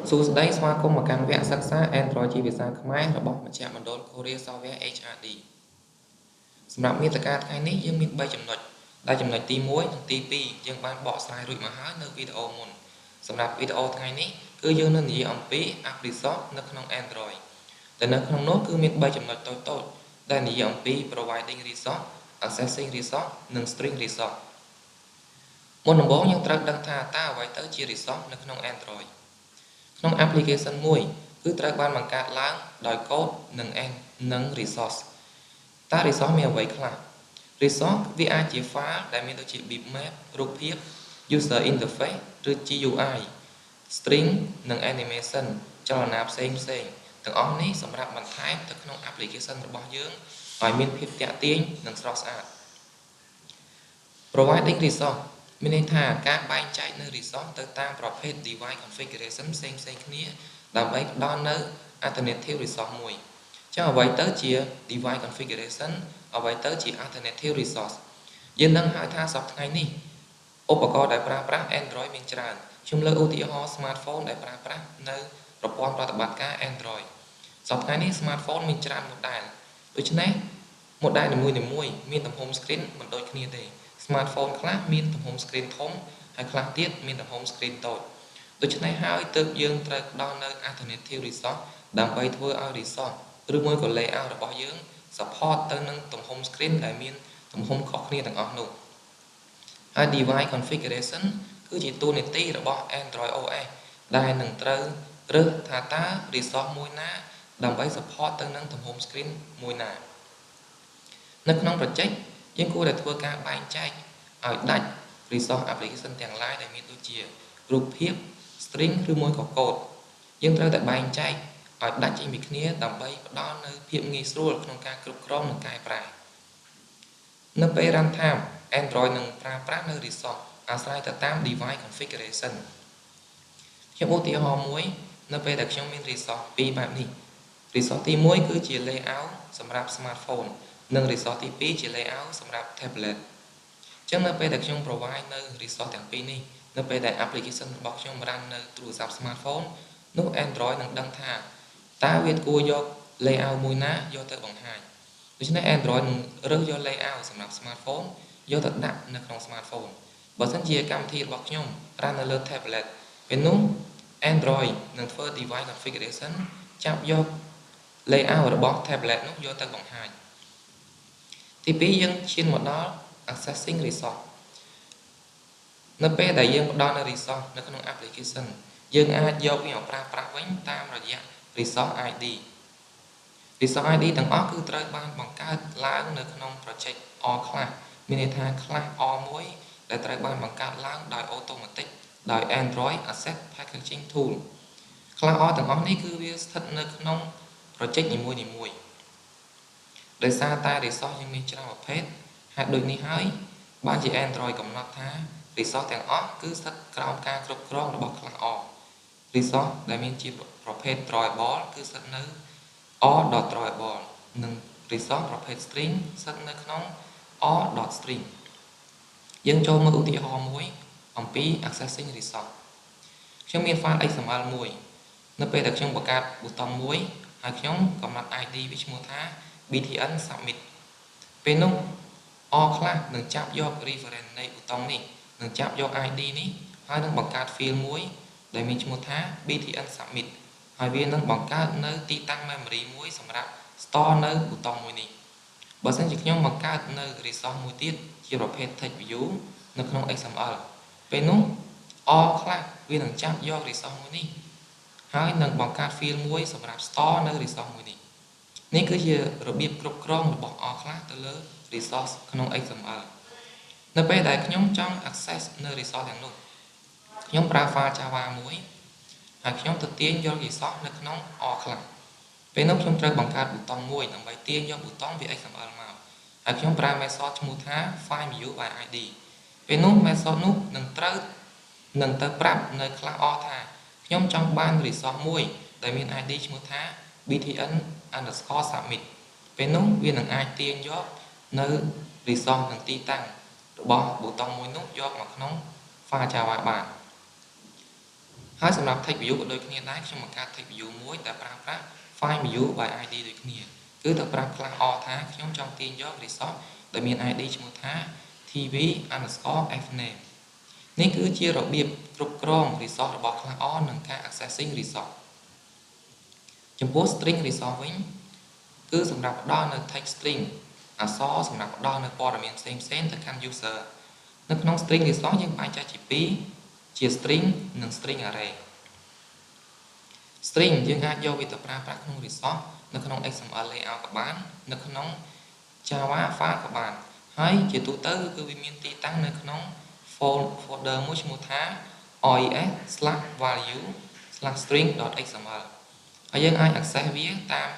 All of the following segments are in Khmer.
សួស្តីស្វាគមន៍មកកាន់វគ្គសិក្សា Android ជាភាសាខ្មែររបស់មជ្ឈមណ្ឌល Korea Software HRD សម្រាប់មាតិកាថ្ងៃនេះយើងមាន3ចំណុចដែលចំណុចទី1និងទី2យើងបានបកស្រាយរួចមកហើយនៅវីដេអូមុនសម្រាប់វីដេអូថ្ងៃនេះគឺយើងនឹងនិយាយអំពី App Resource នៅក្នុង Android ដែលនៅក្នុងនោះគឺមាន3ចំណុចតូចៗដែលនិយាយអំពី Providing Resource, Accessing Resource និង String Resource មុនដំបូងយើងត្រូវដឹងថាតើអ្វីទៅជា Resource នៅក្នុង Androidក្នុង application មួយគឺត្រូវបានបង្កើតឡើងដោយកូដនិង resource តើ resource មានអ្វីខ្លះ resource វាអាចជា file ដែលមានដូចជា bitmap រូបភាព user interface ឬ GUI string និង animation ចលនាផ្សេងទាំងអស់នេះសម្រាប់បន្ថែមទៅក្នុង application របស់យើងឲ្យមានភាពទាក់ទាញនិងស្រស់ស្អាត Providing resource មានន័យថាការបែងចែកនៅ resource ទៅតាមប្រភេទ device configuration ផ្សេងគ្នាដើម្បីផ្ដល់នៅ alternative resource មួយចឹងអ្វីទៅជា device configuration អ្វីទៅជា alternative resource យើងនឹងហៅថាសប្តាហ៍ថ្ងៃនេះឧបករណ៍ដែលប្រើប្រាស់ Android មានច្រើនខ្ញុំលើកឧទាហរណ៍ smartphone ដែលប្រើប្រាស់នៅប្រព័ន្ធប្រតិបត្តិការ Android សប្តាហ៍ថ្ងៃនេះ smartphone មានច្រើន model ដូច្នេះ model នីមួយៗមានទំហំ screen មិនដូចគ្នាទេ smartphone ខ្លះមានទំហំ screen ធំហើយខ្លះទៀតមានទំហំ screen តូចដូច្នេះហើយទើបយើងត្រូវផ្ដល់នៅ alternative resource ដើម្បីធ្វើឲ្យ resource ឬមួយក៏ layout របស់យើង support ទៅនឹងទំហំ screen ដែលមានទំហំខុសគ្នាទាំងអស់នោះហើយ device configuration គឺជាតួនាទីរបស់ Android OS ដែលនឹងត្រូវរើសថាតើ resource មួយណាដើម្បី support ទៅនឹងទំហំ screen មួយណានៅក្នុង project យើងគួរតែធ្វើការបែងចែកឲ្យដាច់ resource application ទាំងឡាយដែលមានដូចជារូបភាព string ឬមួយក៏កូដយើងត្រូវតែបែងចែកឲ្យដាច់ចេញពីគ្នាដើម្បីផ្ដល់នូវភាពងាយស្រួលក្នុងការគ្រប់គ្រងនិងកែប្រែនៅពេល runtime Android នឹងប្រើប្រាស់នៅ resource អាស្រ័យទៅតាម device configuration ខ្ញុំឧទាហរណ៍មួយនៅពេលដែលខ្ញុំមាន resource ពីរបែបនេះ resource ទី1គឺជា layout សម្រាប់ smartphone និង resource ទី2ជា layout សម្រាប់ tablet ចឹងនៅពេលដែលខ្ញុំ provide នៅ resource ទាំងពីរនេះនៅពេលដែល application របស់ខ្ញុំ run នៅទូរស័ព្ទ smartphone នោះ Android នឹងដឹងថាតើវាគួរយក layout មួយណាយកទៅបង្ហាញដូច្នេះ Android នឹងរើសយក layout សម្រាប់ smartphone យកទៅដាក់នៅក្នុង smartphone បើសិនជាកម្មវិធីរបស់ខ្ញុំ run នៅលើ tablet ពេលនោះ Android នឹងធ្វើ device configuration ចាប់យក layout របស់ tablet នោះយកទៅបង្ហាញទី2យើងឈានមកដល់ accessing resource នៅពេលដែលយើងផ្ដល់នៅ resource នៅក្នុង application យើងអាចយកវាមកប្រើប្រាស់វិញតាមរយៈ resource ID resource ID ទាំងអស់គឺត្រូវបានបង្កើតឡើងនៅក្នុង project R ខ្លះមានន័យថា class R1 ដែលត្រូវបានបង្កើតឡើងដោយ automatic ដោយ Android Asset Packaging Tool class R ទាំងអស់នេះគឺវាស្ថិតនៅក្នុង project នីមួយៗដោយសារតែ resource យើងមានច្រើនប្រភេទហេតុដូចនេះហើយបានជា Android កំណត់ថា resource ទាំងអស់គឺស្ថិតក្រោមការគ្រប់គ្រងរបស់ class R resource ដែលមានជាប្រភេទ drawable គឺស្ថិតនៅ R.drawable និង resource ប្រភេទ string ស្ថិតនៅក្នុង R.string យើងចូលមើលឧទាហរណ៍មួយអំពី accessing resource ខ្ញុំមាន file XML មួយនៅពេលដែលខ្ញុំបង្កើតប៊ូតុងមួយហើយខ្ញុំកំណត់ ID វាឈ្មោះថា btn submit ពេលនោះ R ខ្លះនឹងចាប់យក reference នៃប៊ូតុងនេះនឹងចាប់យក ID នេះហើយនឹងបង្កើត field មួយដែលមានឈ្មោះថា btn submit ហើយវានឹងបង្កើតនៅទីតាំង memory មួយសម្រាប់ store នៅប៊ូតុងមួយនេះបើសិនជាខ្ញុំបង្កើតនៅ resource មួយទៀតជាប្រភេទ text view នៅក្នុង XML ពេលនោះ R ខ្លះវានឹងចាប់យក resource មួយនេះហើយនឹងបង្កើត field មួយសម្រាប់ store នៅ resource មួយនេះនេះគឺជារបៀបគ្រប់គ្រងរបស់ R ខ្លះទៅលើ resource ក្នុង XML នៅពេលដែលខ្ញុំចង់ access នៅ resource ទាំងនោះខ្ញុំប្រើ file Java មួយហើយខ្ញុំទៅទាញយក resource នៅក្នុង R ខ្លះពេលនោះខ្ញុំត្រូវបង្កើតប៊ូតុងមួយដើម្បីទាញយកប៊ូតុងវា XML មកហើយខ្ញុំប្រើ method ឈ្មោះថា find view by ID ពេលនោះ method នោះនឹងទៅប្រាប់នៅ class R ថាខ្ញុំចង់បាន resource មួយដែលមាន ID ឈ្មោះថា btn_submit ពេលនោះវានឹងអាចទាញយកនៅ resource និងទីតាំងរបស់ប៊ូតុងមួយនោះយកមកក្នុង file Java បាន ហើយសម្រាប់ text view ក៏ដូចគ្នាដែរខ្ញុំបង្កើត text view មួយដែលប្រើប្រាស់ find view by id ដូចគ្នាគឺទៅប្រាប់ class O ថាខ្ញុំចង់ទាញយក resource ដែលមាន id ឈ្មោះថា tv_fname នេះគឺជារបៀបគ្រប់គ្រង resource របស់ class O និងការ accessing resource ចំពោះ string resource វិញគឺសម្រាប់ផ្ដល់នៅ text string អក្សរសម្រាប់ផ្ដល់នៅព័ត៌មានផ្សេងៗទៅកាន់ user នៅក្នុង string resource យើងបែងចែកជាពីរជា string និង string array string យើងអាចយកវាទៅប្រើប្រាស់ក្នុង resource នៅក្នុង XML layout ក៏បាននៅក្នុង Java file ក៏បានហើយជាទូទៅគឺវាមានទីតាំងនៅក្នុង folder មួយឈ្មោះថា oes/value/string.xml ហើយយើងអាច access វាតាម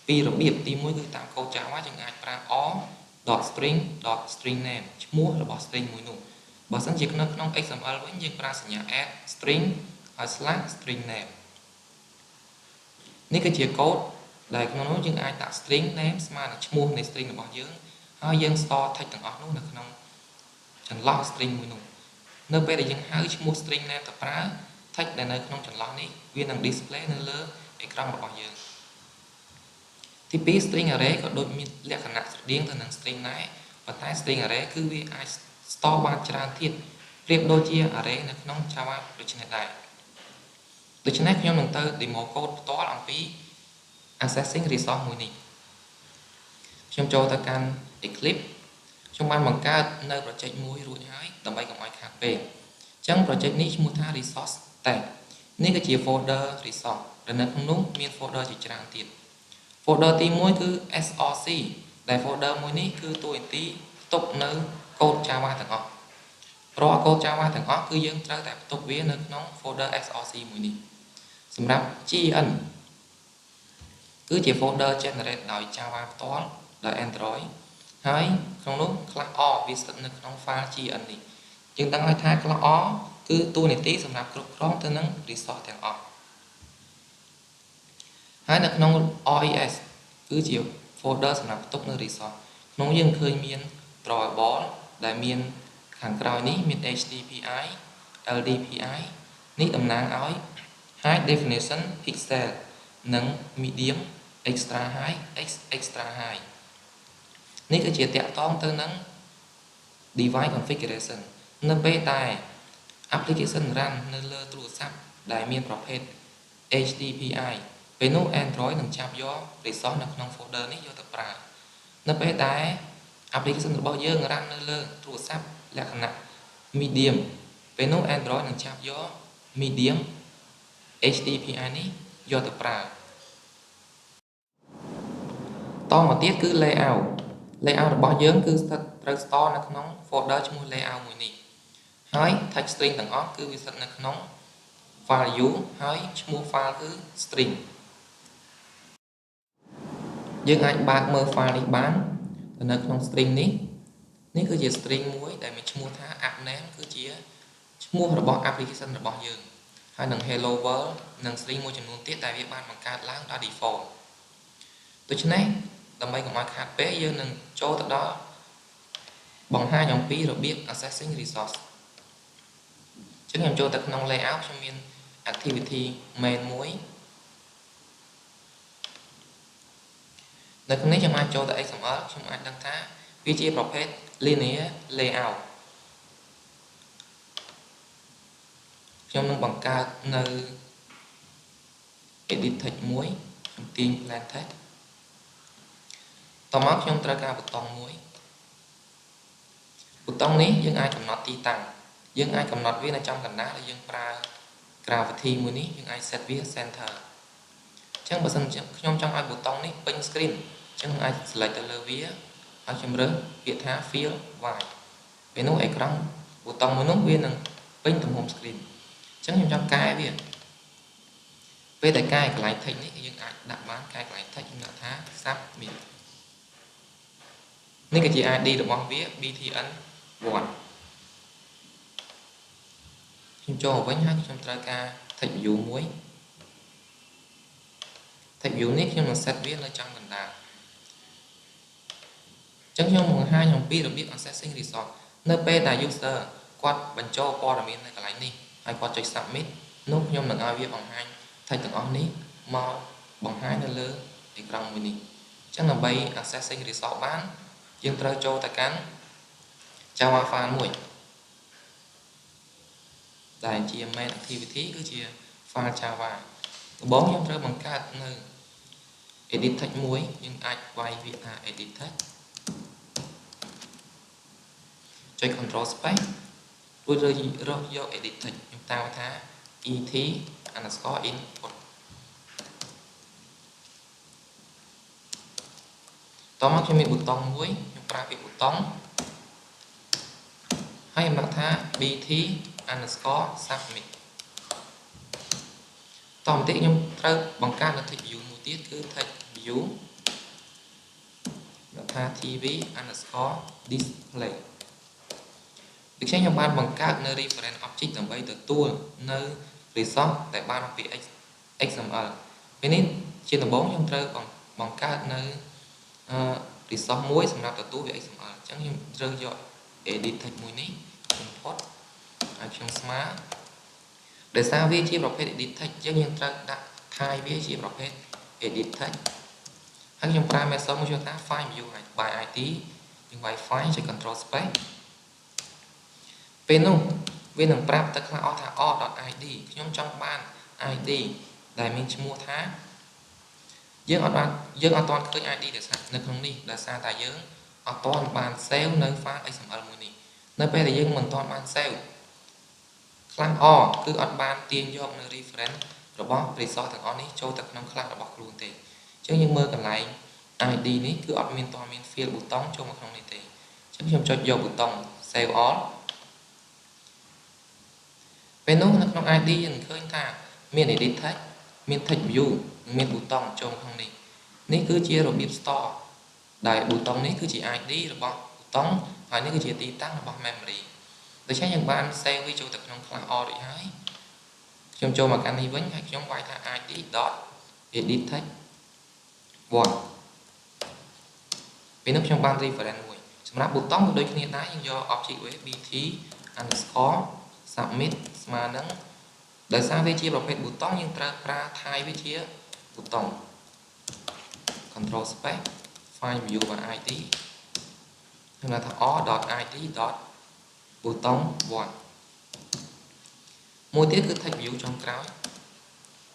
ពីររបៀបទី1គឺតាមកូដ Java យើងអាចប្រើ or.string.stringname ឈ្មោះរបស់ string មួយនោះបើសិនជានៅក្នុង XML វិញយើងប្រើសញ្ញា add string ហើយ /stringname នេះគឺជាកូដដែលក្នុងនោះយើងអាចដាក់ string name ស្មើនឹងឈ្មោះនៃ string របស់យើងហើយយើង store text ទាំងអស់នោះនៅក្នុងចន្លោះ string មួយនោះនៅពេលដែលយើងហៅឈ្មោះ string name ទៅប្រើ text ដែលនៅក្នុងចន្លោះនេះវានឹង display នៅលើអេក្រង់របស់យើងទី2 string array ក៏ដូចមានលក្ខណៈស្រដៀងទៅនឹង string ដែរប៉ុន្តែ string array គឺវាអាច store បានច្រើនទៀតប្រៀបដូចជា array នៅក្នុង Java ដូចនេះដែរដូច្នេះខ្ញុំនឹងទៅ demo code ផ្ទាល់អំពី accessing resource មួយនេះខ្ញុំចូលទៅកាន់ Eclipse ខ្ញុំបានបង្កើតនៅ project មួយរួចហើយដើម្បីកុំឲ្យខាតពេកអញ្ចឹង project នេះឈ្មោះថា resource tag នេះគឺជា folder resource ដែលនៅក្នុងនោះមាន folder ជាច្រើនទៀត folder ទី1គឺ src ដែល folder មួយនេះគឺតួនាទីផ្ទុកនៅកូដ Java ទាំងអស់រាល់កូដ Java ទាំងអស់គឺយើងត្រូវតែផ្ទុកវានៅក្នុង folder src មួយនេះសម្រាប់ gen គឺជា folder generate ដោយ Java ផ្ទាល់ដោយ Android ហើយក្នុងនោះ class O វាស្ថិតនៅក្នុង file gen នេះយើងដឹងហើយថា class O គឺតួនាទីសម្រាប់គ្រប់គ្រងទៅនឹង resource ទាំងអស់ហើយនៅក្នុង OES គឺជា folder សម្រាប់ផ្ទុកនៅ resource ក្នុងយើងឃើញមាន drawable ដែលមានខាងក្រោយនេះមាន HDPI LDPI នេះតំណាងឲ្យ high definition pixel និង medium extra high extra high នេះគឺជាតាក់ទងទៅនឹង device configuration នៅពេលដែល application run នៅលើទូរស័ព្ទដែលមានប្រភេទ HDPI ពេលនោះ Android នឹងចាប់យក resource នៅក្នុង folder នេះយកទៅប្រើនៅពេលដែល application របស់យើង run នៅលើទូរស័ព្ទលក្ខណៈ medium ពេលនោះ Android នឹងចាប់យក medium HDPI នេះយកទៅប្រើតមកទៀតគឺ layout របស់យើងគឺស្ថិតត្រូវ store នៅក្នុង folder ឈ្មោះ layout មួយនេះហើយ text string ទាំងអស់គឺវាស្ថិតនៅក្នុង value ហើយឈ្មោះ file គឺ string យើងអាចបើកមើល file នេះបាននៅក្នុង string នេះគឺជា string មួយដែលមានឈ្មោះថា app name គឺជាឈ្មោះរបស់ application របស់យើងហើយនឹង hello world និង string មួយចំនួនទៀតដែលវាបានបង្កើតឡើងដោយ default ដូច្នេះដើម្បីកុំឲ្យខាតពេកយើងនឹងចូលទៅដល់បង្ហាញអំពីរបៀប accessing resource អញ្ចឹងខ្ញុំចូលទៅក្នុង layout ខ្ញុំមាន activity main មួយនៅក្នុងនេះខ្ញុំអាចចូលទៅ XML ខ្ញុំអាចដឹងថាវាជាប្រភេទ linear layout ខ្ញុំនឹងបង្កើតនៅ edit text មួយខ្ញុំទាញ plain text តមកខ្ញុំត្រូវការប៊ូតុងមួយប៊ូតុងនេះយើងអាចកំណត់ទីតាំងយើងអាចកំណត់វានៅចំកណ្ដាលដែលយើងប្រើ gravity មួយនេះយើងអាច set វា center អញ្ចឹងបើសិនជាខ្ញុំចង់ឲ្យប៊ូតុងនេះពេញ screen អញ្ចឹងអាច select ទៅលើវាហើយខ្ញុំរើសពាក្យថា fill white ពេលនោះអេក្រង់ប៊ូតុងមួយនោះវានឹងពេញទំហំ screen អញ្ចឹងខ្ញុំចង់កែវាពេលតែកែកន្លែង text នេះយើងអាចដាក់បានកែកន្លែង text ខ្ញុំដាក់ថា submit នេះគឺជា ID របស់វា btn1 ខ្ញុំចូលមកវិញហើយខ្ញុំត្រូវការ text view មួយ text view នេះខ្ញុំនឹង set វានៅចំកណ្ដាលអញ្ចឹងខ្ញុំបង្ហាញអំពីរបៀប accessing resource នៅពេលដែល user គាត់បញ្ចូលព័ត៌មាននៅកន្លែងនេះហើយគាត់ចុច submit នោះខ្ញុំនឹងឲ្យវាបង្ហាញថៃទាំងអស់នេះមកបង្ហាញនៅលើអេក្រង់មួយនេះអញ្ចឹងដើម្បី accessing resource បានយើងត្រូវចូលទៅកាន់ Java file មួយដែលជា main activity គឺជា file Java ដំបូងខ្ញុំត្រូវបង្កើតនៅ edit text មួយយើងអាចវាយវាថា edit text ចុច control space រួចរកយក edit text ខ្ញុំតាមថា et_input តមកខ្ញុំមានប៊ូតុងមួយខ្ញុំប្រើពាក្យប៊ូតុងហើយខ្ញុំដាក់ថា bt_submit តមកទៀតខ្ញុំត្រូវបង្កើតនៅ text view មួយទៀតគឺ text view ដាក់ថា tv_display ដូច្នេះខ្ញុំបានបង្កើតនៅ reference object ដើម្បីទទួលនៅ resource ដែលបានពី XML ពេលនេះជាដំបូងខ្ញុំត្រូវបង្កើតនៅ resource មួយសម្រាប់ទទួលវា XML អញ្ចឹងខ្ញុំត្រូវយក edit text មួយនេះ import ឲ្យខ្ញុំស្មើដោយសារវាជាប្រភេទ edit text អញ្ចឹងយើងត្រូវដាក់ថាយវាជាប្រភេទ edit text ហើយខ្ញុំប្រើ method មួយថា find view by id យើងវាយ find ចុច control space ពេលនោះវានឹងប្រាប់ទៅខ្លះអស់ថា or.id ខ្ញុំចង់បាន id ដែលមានឈ្មោះថាយើងអត់ទាន់ឃើញ id ដែលនៅក្នុងនេះដោយសារតែយើងអត់ទាន់បាន save នៅ file XML មួយនេះនៅពេលដែលយើងមិនទាន់បាន save ខ្លះ or គឺអត់បានទាញយកនៅ reference របស់ resource ទាំងអស់នេះចូលទៅក្នុង class របស់ខ្លួនទេអញ្ចឹងយើងមើលកន្លែង id នេះគឺអត់មានទាន់មាន field ប៊ូតុងចូលមកក្នុងនេះទេអញ្ចឹងខ្ញុំចុចយកប៊ូតុង save all ពេលនោះនៅក្នុង ID យើងឃើញថាមាន edit text មាន text view មានប៊ូតុងចូលក្នុងនេះនេះគឺជារបៀប store ដែលប៊ូតុងនេះគឺជា ID របស់ប៊ូតុងហើយនេះគឺជាទីតាំងរបស់ memory ដូច្នេះយើងបាន save វាចូលទៅក្នុង class all រួចហើយខ្ញុំចូលមកកាន់នេះវិញហើយខ្ញុំវាយថា id.edit text 1ពេលនោះខ្ញុំបាន reference មួយសម្រាប់ប៊ូតុងក៏ដូចគ្នាដែរយើងយក object វា bt_submit ស្មើនឹងដោយសារវាជាប្រភេទប៊ូតុងយើងត្រូវប្រើថាយវាជាប៊ូតុង control space find view by id ខ្ញុំដាក់ថា or.id. ប៊ូតុង 1មួយទៀតគឺ text view ចុងក្រោយ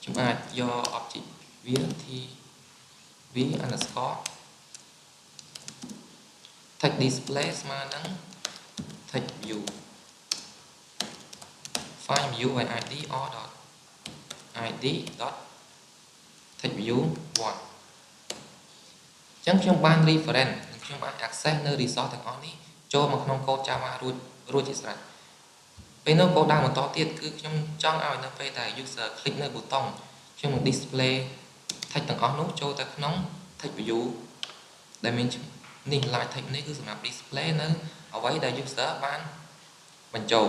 ខ្ញុំអាចយក object វា tv_text display ស្មើនឹង text view find view by id or.id. text view 1អញ្ចឹងខ្ញុំបាន reference និងខ្ញុំបាន access នៅ resource ទាំងអស់នេះចូលមកក្នុង code Java រួចជាស្រេចពេលនោះ code បន្តទៀតគឺខ្ញុំចង់ឲ្យនៅពេលដែល user click នៅប៊ូតុងខ្ញុំនឹង display text ទាំងអស់នោះចូលទៅក្នុង text view ដែលមាននេះ live text នេះគឺសម្រាប់ display នៅអ្វីដែល user បានបញ្ចូល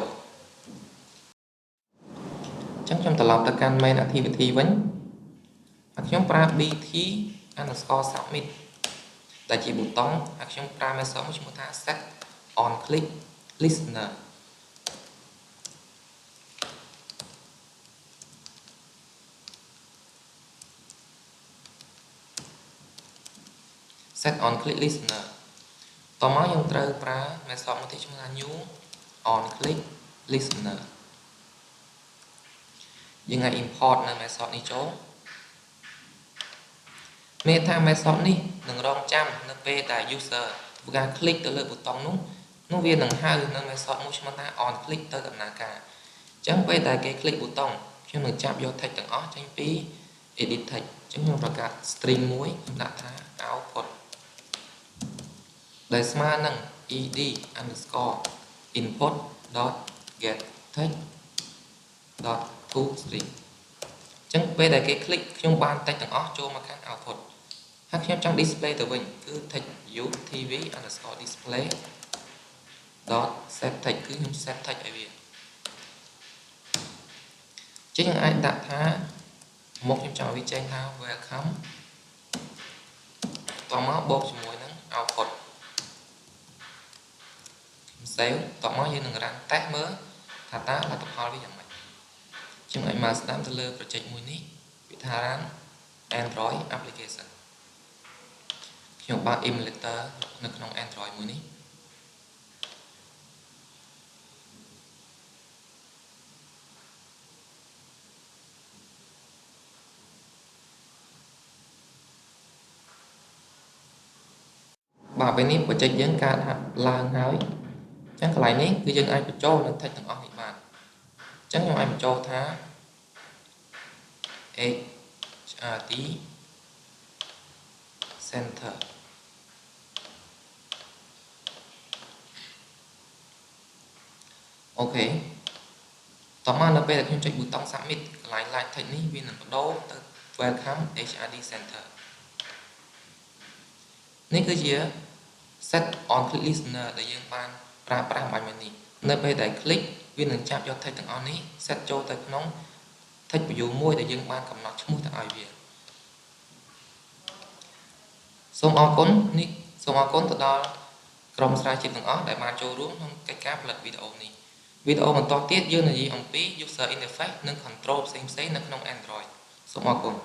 អញ្ចឹងខ្ញុំត្រឡប់ទៅកាន់ main activity វិញហើយខ្ញុំប្រើ bt_submit ដែលជាប៊ូតុងហើយខ្ញុំប្រើ method មួយឈ្មោះថា set on click listener set on click listener តមកយើងត្រូវប្រើ method មួយទៀតឈ្មោះថា new on click listener យើងអាច import នៅ method នេះចូលមានថា method នេះនឹងរងចាំនៅពេលដែល user ធ្វើការ click ទៅលើប៊ូតុងនោះវានឹងហៅនៅ method មួយឈ្មោះថា on click ទៅដំណើរការអញ្ចឹងពេលដែលគេ click ប៊ូតុងខ្ញុំនឹងចាប់យក text ទាំងអស់ចេញពី edit text អញ្ចឹងខ្ញុំប្រកាស string មួយខ្ញុំដាក់ថា output ដែលស្មើនឹង ed_input.get text .toString អញ្ចឹងពេលដែលគេ click ខ្ញុំបាន text ទាំងអស់ចូលមកកាន់ output ហើយខ្ញុំចង់ display ទៅវិញគឺ text view tv_display .set text គឺខ្ញុំ set text ឲ្យវាចឹងយើងអាចដាក់ថាមកខ្ញុំចង់ឲ្យវាចេញថា welcome តមកបូកជាមួយនឹង output save តមកយើងនឹង run test មើលថាតើលទ្ធផលវាយ៉ាងម៉េច chúng ai mà đam từ lơ projectមួយនេះវាថា Android application ខ្ញុំបើក emulator នៅក្នុង Android មួយនេះបាទពេលនេះ project យើងកើតឡើងហើយអញ្ចឹងកន្លែងនេះគឺយើងអាចបញ្ចូលនៅ text ទាំងអស់នេះបានអញ្ចឹងខ្ញុំអាចបញ្ចូលថា HRD center អូខេតោះមកនៅពេលដែលខ្ញុំចុចប៊ូតុង submit កន្លែង live text នេះវានឹងបដូរទៅ welcome HRD center នេះគឺជា set on click listener ដែលយើងបានប្រើប្រាស់បាញ់មិញនេះនៅពេលដែល click វានឹងចាប់យក text ទាំងអស់នេះ set ចូលទៅក្នុង text view មួយដែលយើងបានកំណត់ឈ្មោះទៅឲ្យវាសូមអរគុណនេះសូមអរគុណទៅដល់ក្រុមស្រាវជ្រាវទាំងអស់ដែលបានចូលរួមក្នុងកិច្ចការផលិតវីដេអូនេះវីដេអូបន្តទៀតយើងនិយាយអំពី user interface និង control ផ្សេងៗនៅក្នុង Android សូមអរគុណ